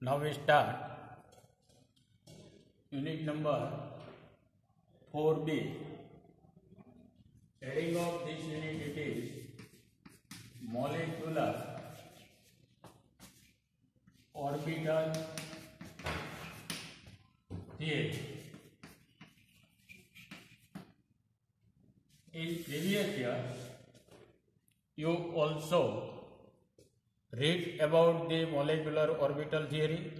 Now we start unit number 4B. Heading of this unit it is molecular orbital theory. In previous years, you also read about the molecular orbital theory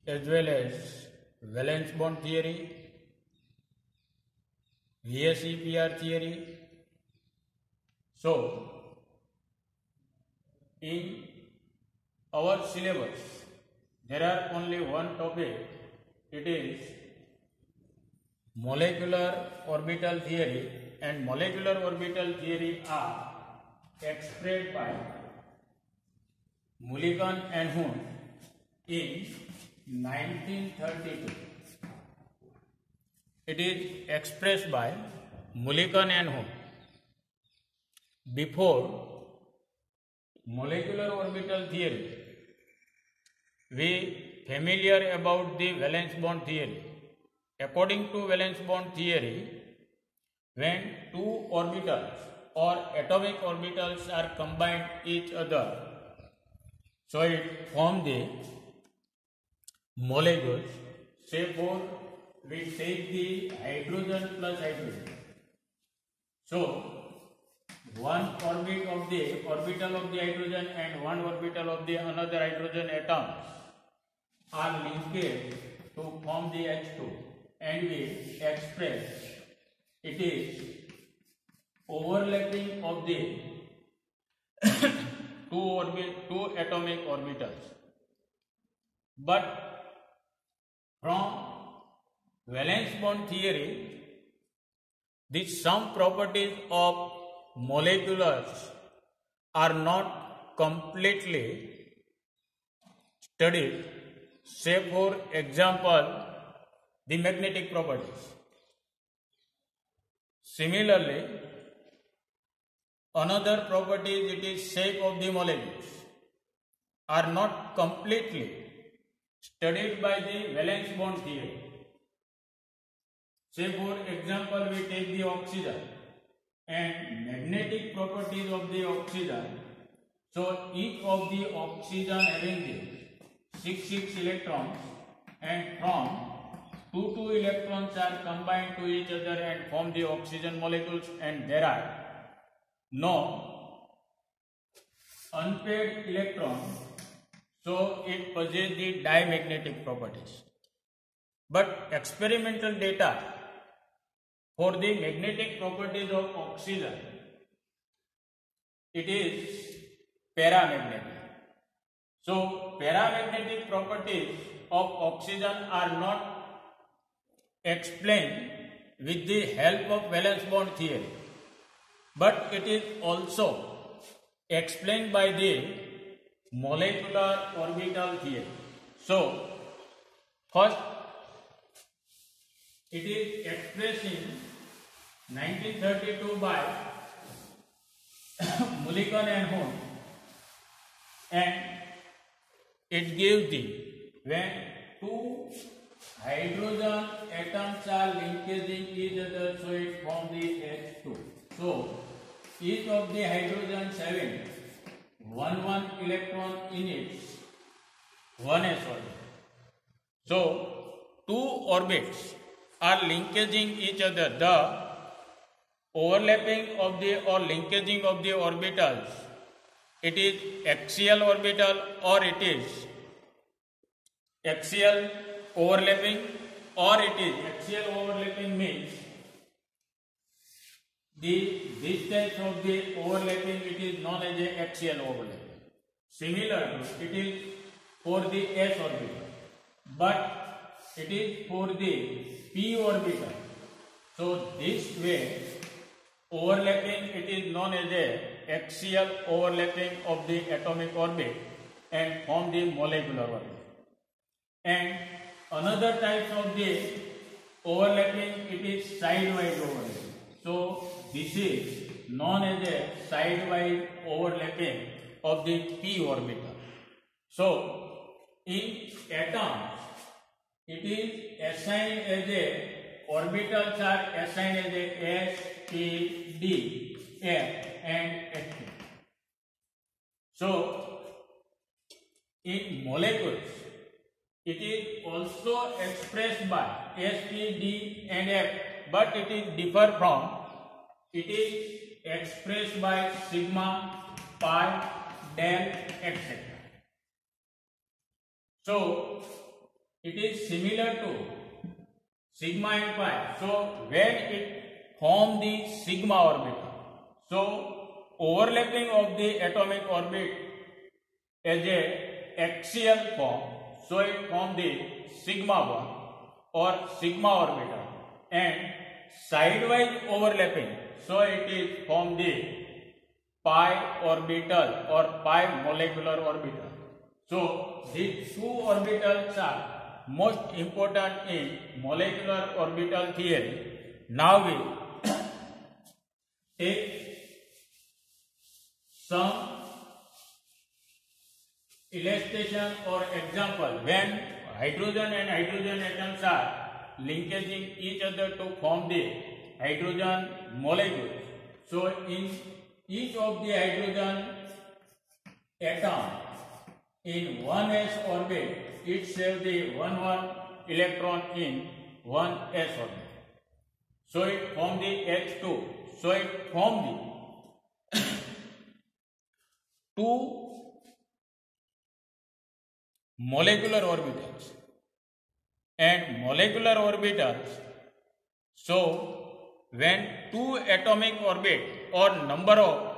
as well as valence bond theory, VSEPR theory. So, in our syllabus, there are only one topic, it is molecular orbital theory, and molecular orbital theory are expressed by Mulliken and Hund in 1932. It is expressed by Mulliken and Hund. Before molecular orbital theory, we familiar about the valence bond theory. According to valence bond theory, when two orbitals or atomic orbitals are combined each other, so it forms the molecules. Say for we take the hydrogen plus hydrogen. So one orbit of the orbital of the hydrogen and one orbital of the another hydrogen atoms are linked to form the H2, and we express it is overlapping of the two atomic orbitals. But from valence bond theory, the some properties of molecules are not completely studied. Say for example, the magnetic properties. Similarly, another properties, it is shape of the molecules, are not completely studied by the valence bond theory. Say for example, we take the oxygen and magnetic properties of the oxygen. So each of the oxygen having the 6 electrons, and from 2 electrons are combined to each other and form the oxygen molecules, and there are no unpaired electrons, so it possesses the dimagnetic properties. But experimental data for the magnetic properties of oxygen, it is paramagnetic. So paramagnetic properties of oxygen are not explained with the help of valence bond theory, but it is also explained by the molecular orbital theory. So first it is expressed in 1932 by Mulliken and Hund, and it gives the when two hydrogen atoms are linking each other, so it forms the H2. So each of the hydrogens having one electron in its 1s orbit. So two orbits are linking each other. The overlapping of the or linkaging of the orbitals, it is axial orbital or it is axial overlapping, or it is axial overlapping means the distance of the overlapping, it is known as a axial overlapping. Similarly, it is for the s orbital, but it is for the p orbital. So this way overlapping, it is known as a axial overlapping of the atomic orbit and form the molecular orbit. And another type of the overlapping, it is sidewise overlapping. So this is known as a sidewise overlapping of the p orbital. So in atoms, it is assigned as a orbitals are assigned as a s, p, d, f, and ft. So in molecules, it is also expressed by s, p, d, and f, but it is differ from. It is expressed by sigma, pi, del, etc. So it is similar to sigma and pi. So when it form the sigma orbital, so overlapping of the atomic orbit as a axial form, so it form the sigma 1 or sigma orbital, and sidewise overlapping, so it is form the pi orbital or pi molecular orbital. So these two orbitals are most important in molecular orbital theory. Now we take some illustration or example when hydrogen and hydrogen atoms are linking each other to form the hydrogen molecules. So in each of the hydrogen atom in 1s orbit, it saves the 1 electron in 1s orbit. So it forms the H2. So it forms the two molecular orbitals. And molecular orbitals, so when two atomic orbit or number of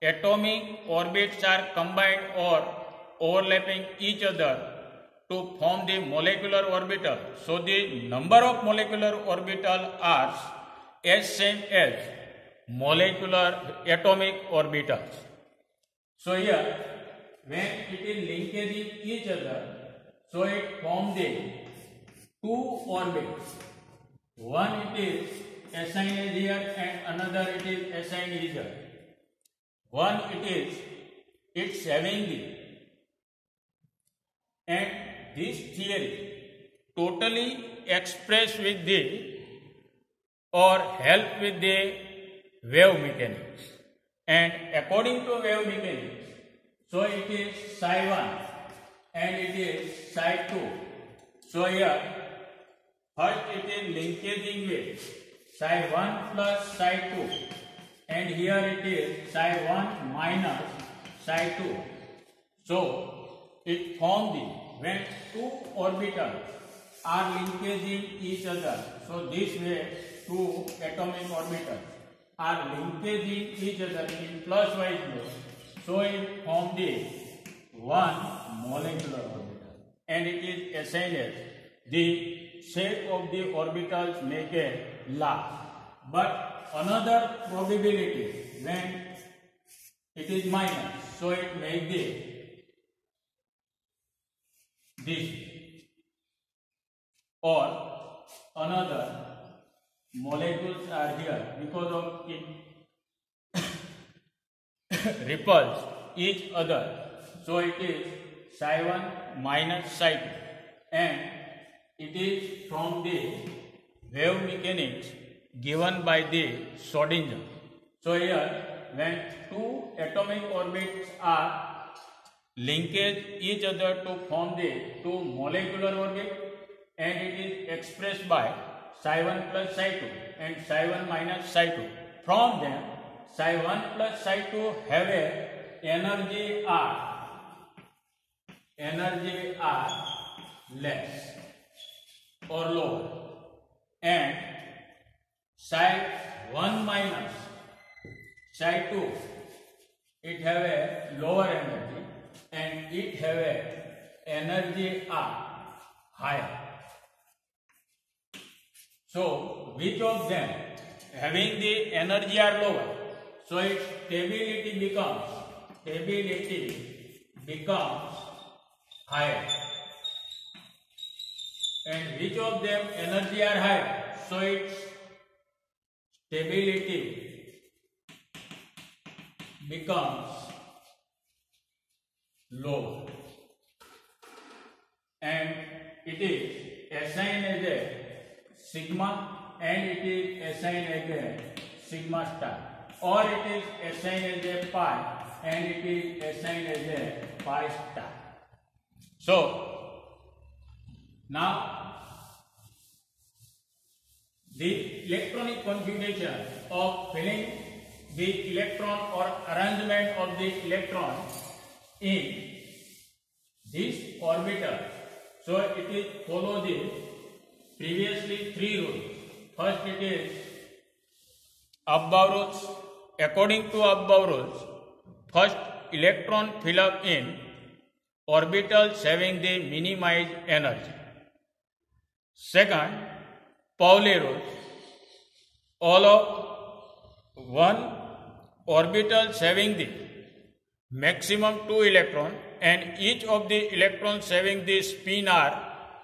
atomic orbits are combined or overlapping each other to form the molecular orbital, so the number of molecular orbital are as same as molecular atomic orbitals. So here when it is linking each other, so it forms the two orbits. One it is assigned as here and another it is assigned here. One it's having the, and this theory totally expressed with the or help with the wave mechanics. And according to wave mechanics, so it is psi 1 and it is psi 2. So here first it is linking with psi 1 plus psi 2, and here it is psi 1 minus psi 2. So it forms the, when two orbitals are linking each other, so this way two atomic orbitals are linking each other in plus wise flow, so it forms the one molecular orbital, and it is assigned as the shape of the orbitals make a large. But another probability when it is minus, so it make the this, or another molecules are here because of it repulse each other, so it is psi 1 minus psi 2, and it is from the wave mechanics given by the Schrodinger. So here when two atomic orbits are linkage each other to form the two molecular orbit, and it is expressed by psi 1 plus psi 2 and psi 1 minus psi 2. From them, psi 1 plus psi 2 have a energy R less or lower, and psi 1 minus psi 2 it have a lower energy, and it have a energy R higher. So which of them having the energy are lower, so its stability becomes higher, and which of them energy are higher, so its stability becomes lower. and it is assigned as a sigma and it is assigned as a sigma star, or it is assigned as a pi and it is assigned as a pi star. So now the electronic configuration of filling the electron or arrangement of the electron in this orbital. So it is follow the previously three rules. First it is Abba rules. According to Abba rules, first electron fill up in orbitals having the minimized energy. Second, Pauli rules. All of one orbitals having the maximum 2 electrons and each of the electrons having the spin are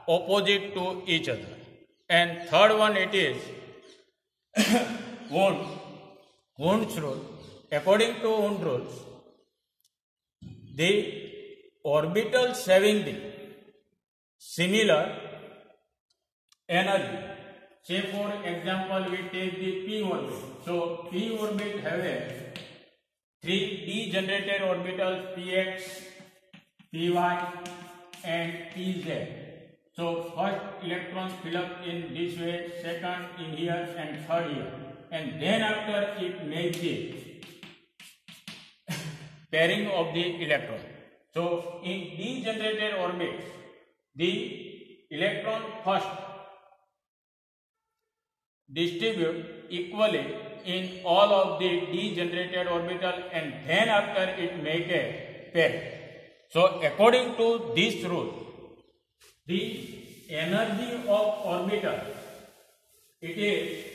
opposite to each other. And third one it is Wundt's rule. According to Wundt's rules, the orbitals having the similar energy. Say for example, we take the p orbit. So p orbit have a 3 degenerated orbitals px, py and pz. So first electrons fill up in this way, second in here and third here, and then after it makes the pairing of the electron. So in degenerated orbits, the electron first distribute equally in all of the degenerated orbital and then after it make a pair. So according to this rule, the energy of orbital, it is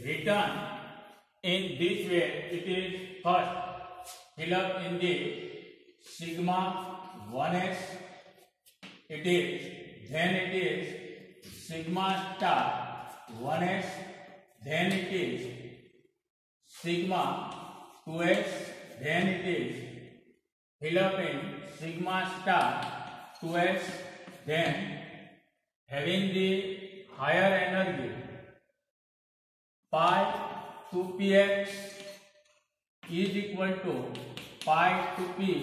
written in this way. It is first fill up in the sigma 1s, then it is sigma star 1s, then it is sigma 2s, then it is fill up in sigma star 2s, then having the higher energy pi 2px is equal to pi 2py,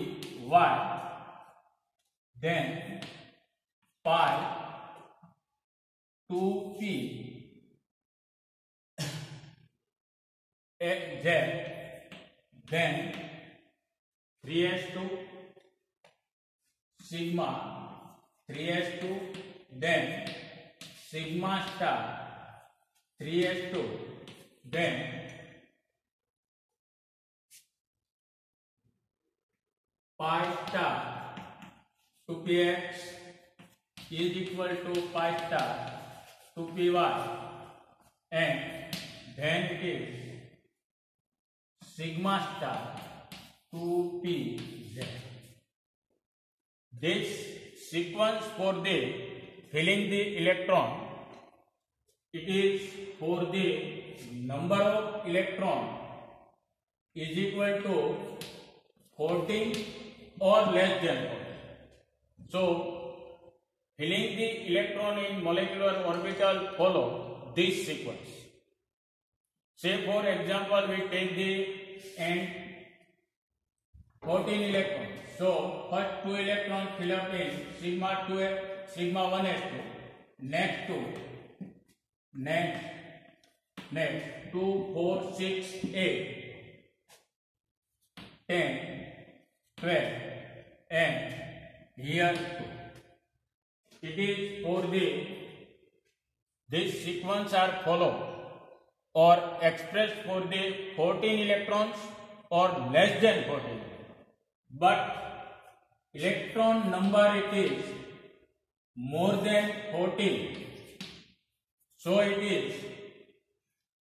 then pi 2p z, then 3s2 sigma 3s2, then sigma star 3s2, then pi star 2px is equal to pi star 2py, and then it is sigma star 2pz. This sequence for the filling the electron, it is for the number of electron is equal to 14 or less than 14. So filling the electron in molecular orbital follow this sequence. Say for example, we take the end 14 electrons. So first 2 electrons fill up in sigma 1s2, next 2, 4, 6, 8, 10, 12, and here 2. It is for this sequence are followed or expressed for the 14 electrons or less than 14. But electron number it is more than 14. So it is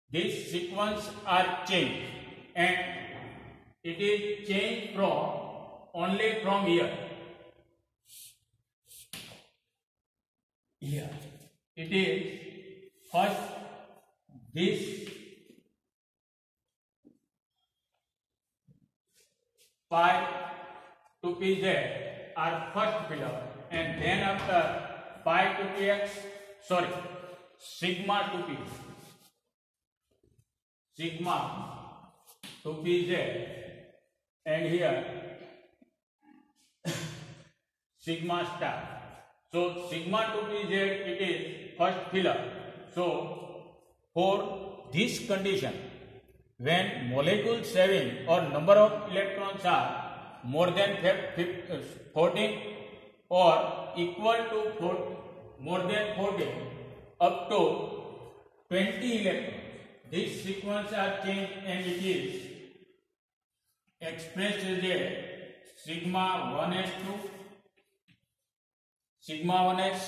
this sequence are changed, and it is changed from only from here. Here it is first this pi to pz are first fill up, and then after pi 2px, sorry, sigma 2p, sigma 2pz, and here sigma star. So sigma 2pz it is first filler. So for this condition, when molecules having or number of electrons are more than 14 or equal to more than 14 up to 20 electrons, this sequence are changed and it is expressed as a sigma 1s2, sigma 1s,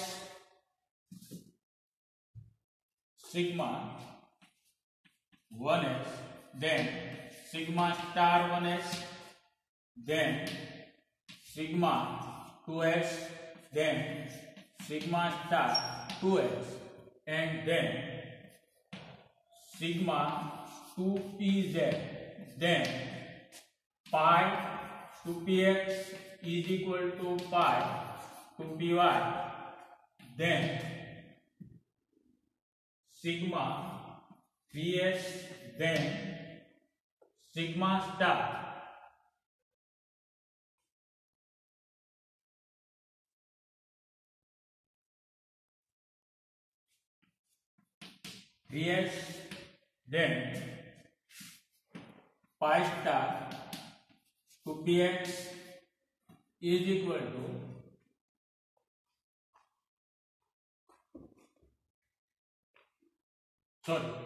sigma 1s, then sigma star 1s, then sigma 2s, then sigma star 2s, and then sigma 2pz, then pi 2px is equal to pi 2py, then sigma 3s, then sigma star 3s, then pi star 2px is equal to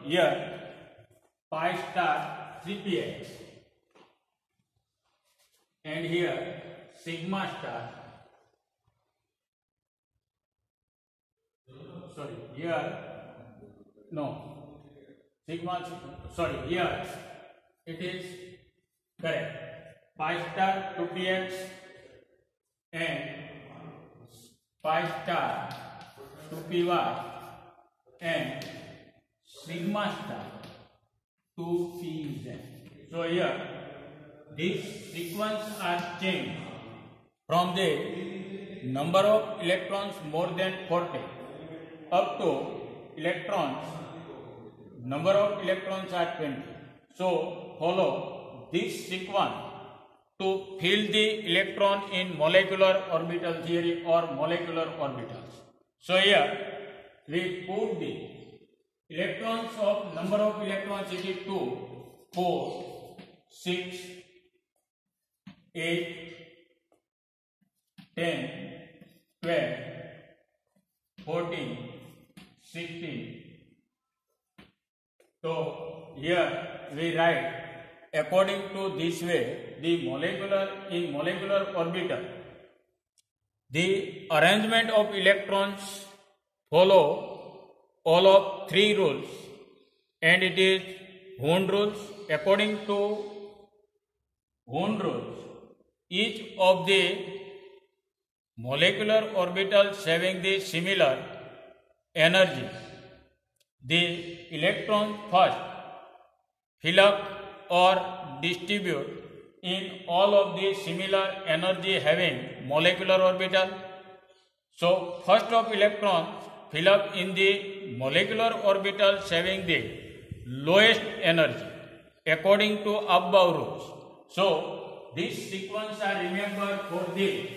here pi star 3px, and here sigma star, here it is correct, pi star 2px and pi star 2py and sigma star 2pz. So here these sequence are changed from the number of electrons more than 40 up to number of electrons are 20. So follow this sequence to fill the electron in molecular orbital theory or molecular orbitals. So here we put the electrons of number of electrons it is 2, 4, 6, 8, 10, 12, 14, 16. So here we write according to this way the molecular orbital. The arrangement of electrons follow all of 3 rules, and it is Hund rules. According to Hund rules, each of the molecular orbitals having the similar energy, the electron first fill up or distribute in all of the similar energy having molecular orbital. So first of electrons fill up in the molecular orbitals having the lowest energy according to above rules. So this sequence are remembered for the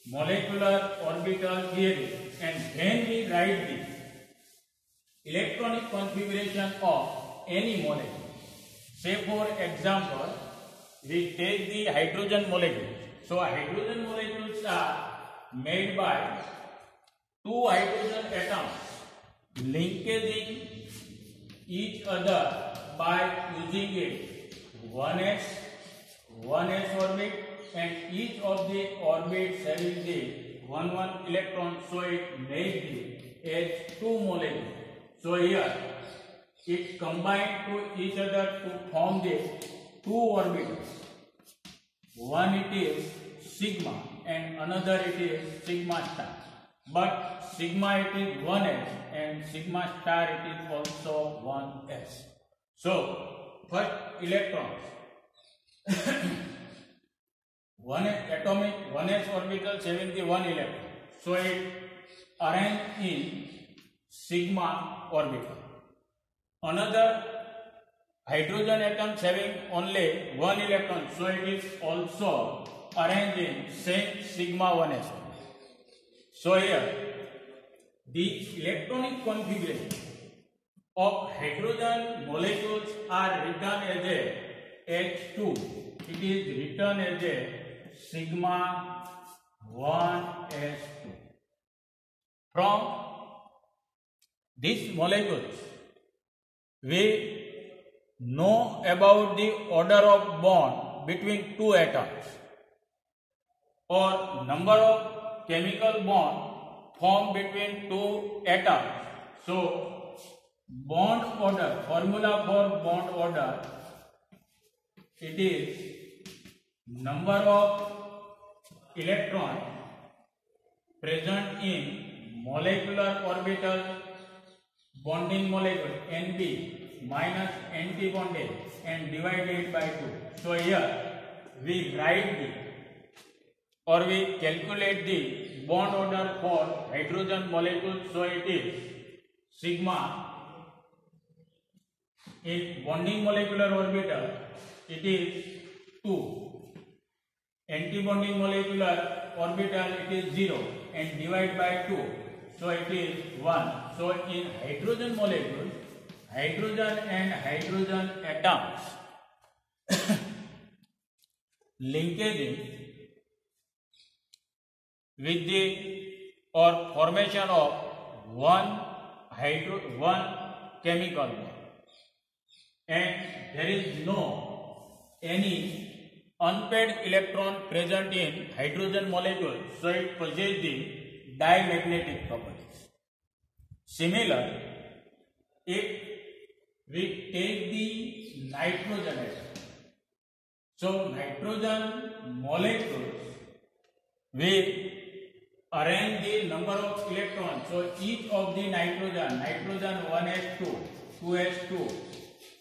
molecular orbital theory, and when we write the electronic configuration of any molecule, say for example we take the hydrogen molecules. So hydrogen molecules are made by 2 hydrogen atoms linking each other by using a 1s orbit, and each of the orbits having the 1 electron, so it makes as 2 molecules. So here it combined to each other to form the 2 orbitals. One it is sigma and another it is sigma star. But sigma it is 1s and sigma star it is also 1s. So first electrons one atomic 1s orbitals having the 1 electron. So it arranged in sigma orbital. Another hydrogen atoms having only one electron, so it is also arranged in same sigma 1s. So here the electronic configuration of hydrogen molecules are written as a H2. It is written as a sigma 1s2. From these molecules, we know about the order of bond between two atoms or number of chemical bond formed between two atoms. So, bond order, formula for bond order, it is number of electrons present in molecular orbital bonding molecule Nb minus anti bondage and divided by 2. So here we write the or we calculate the bond order for hydrogen molecule. So it is sigma in bonding molecular orbital, it is 2. Anti-bonding molecular orbital, it is 0 and divide by 2. So it is 1. So in hydrogen molecule, hydrogen and hydrogen atoms linkage with the or formation of one chemical bond, and there is no any unpaired electron present in hydrogen molecule, so it possesses the diamagnetic properties. Similar, if we take the nitrogen atom, so nitrogen molecules, we arrange the number of electrons. So each of the nitrogen 1s2, 2s2,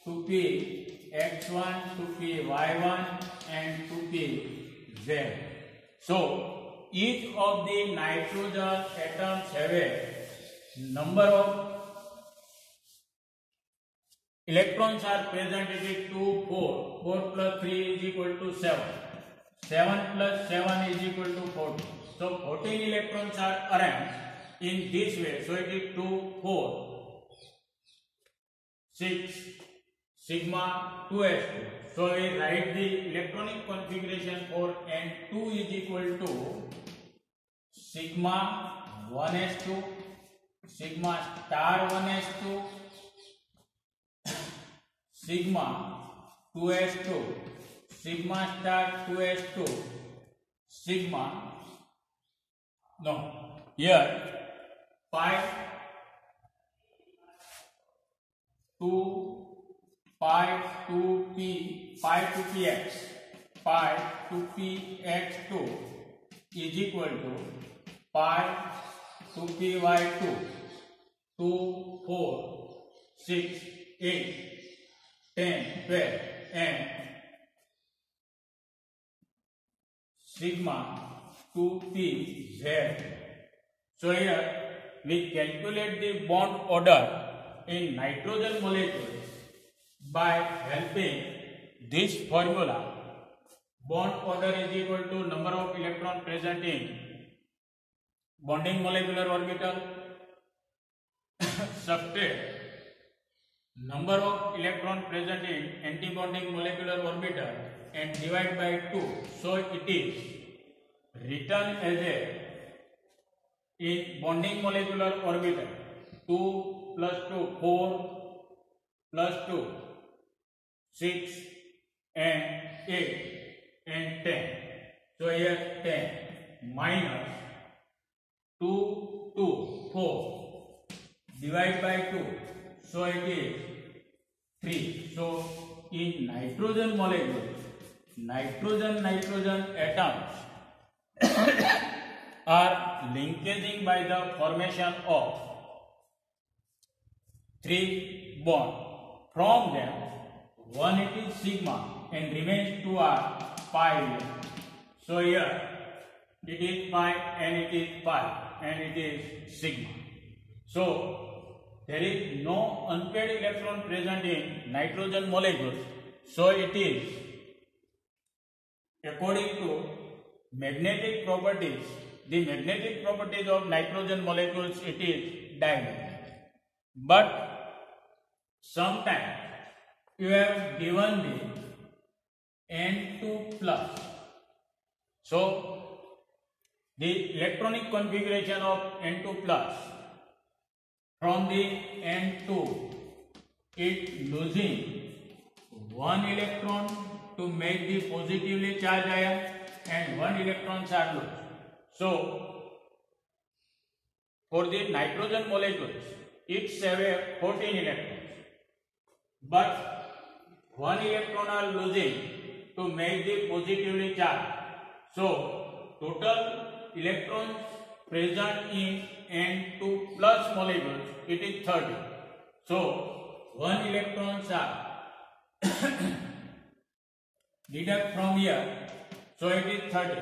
2p x1, 2p y1 and 2p z. So each of the nitrogen atoms have a number of electrons are present. It is 2, 4. 4 plus 3 is equal to 7. 7 plus 7 is equal to 14. So 14 electrons are arranged in this way. So it is 2, 4, 6, sigma 2s2. So we write the electronic configuration for N2 is equal to sigma 1s2, sigma star 1s2, sigma 2s2, sigma star 2s2, sigma, no, here pi 2 pi 2p pi 2px pi 2px2 is equal to pi 2py2 2 4 6 8 10 12 and sigma 2pz. So here we calculate the bond order in nitrogen molecules by helping this formula. Bond order is equal to number of electrons present in bonding molecular orbital subtract number of electrons present in anti-bonding molecular orbital and divide by 2. So it is written as a in bonding molecular orbital 2 plus 2 4 plus 2 6 and 8 and 10. So here 10 minus 2 2 4 divide by 2. So it is 3. So in nitrogen molecules, nitrogen atoms are linkaging by the formation of 3 bonds. From them, one it is sigma and remains 2 are pi. So here it is pi and it is pi. and it is sigma. So there is no unpaired electron present in nitrogen molecules, so it is, according to magnetic properties, the magnetic properties of nitrogen molecules, it is dimagnetic. But sometimes you have given the N2 plus. So the electronic configuration of N2 plus, from the N2, it losing one electron to make the positively charged ion and one electrons are lost. So for the nitrogen molecules, it have 14 electrons, but one electron are losing to make the positively charged. So total electrons present in N2 plus molecules, it is 30. So one electrons are deduct from here, so it is 30.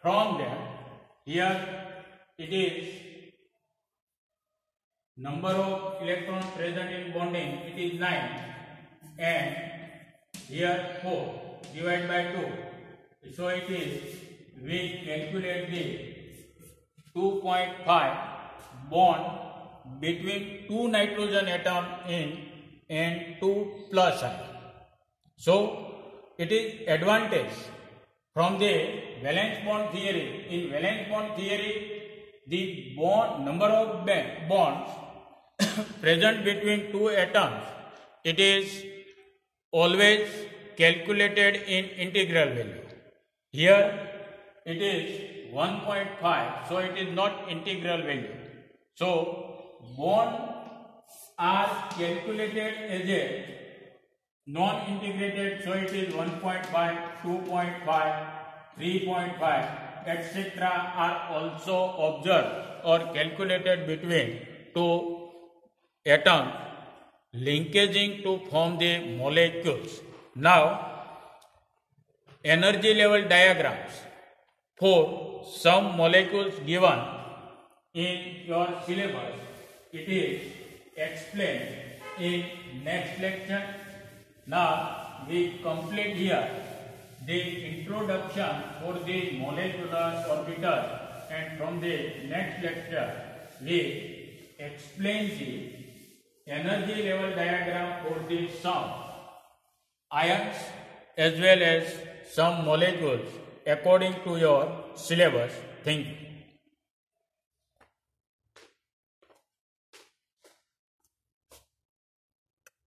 From there, here it is number of electrons present in bonding, it is 9, and here 4 divided by 2. So it is, we calculate the 2.5 bond between two nitrogen atom in N2 plus ion. So it is advantage from the valence bond theory. In valence bond theory, the bond number of bonds present between two atoms, it is always calculated in integral value. Here it is 1.5, so it is not integral value. So bonds are calculated as a non-integrated, so it is 1.5, 2.5, 3.5, etc. are also observed or calculated between two atoms linkaging to form the molecules. Now, energy level diagrams for some molecules given in your syllabus, it is explained in next lecture. Now we complete here the introduction for the molecular orbitals, and from the next lecture we explain the energy level diagram for the some ions as well as some molecules according to your syllabus. Thank you.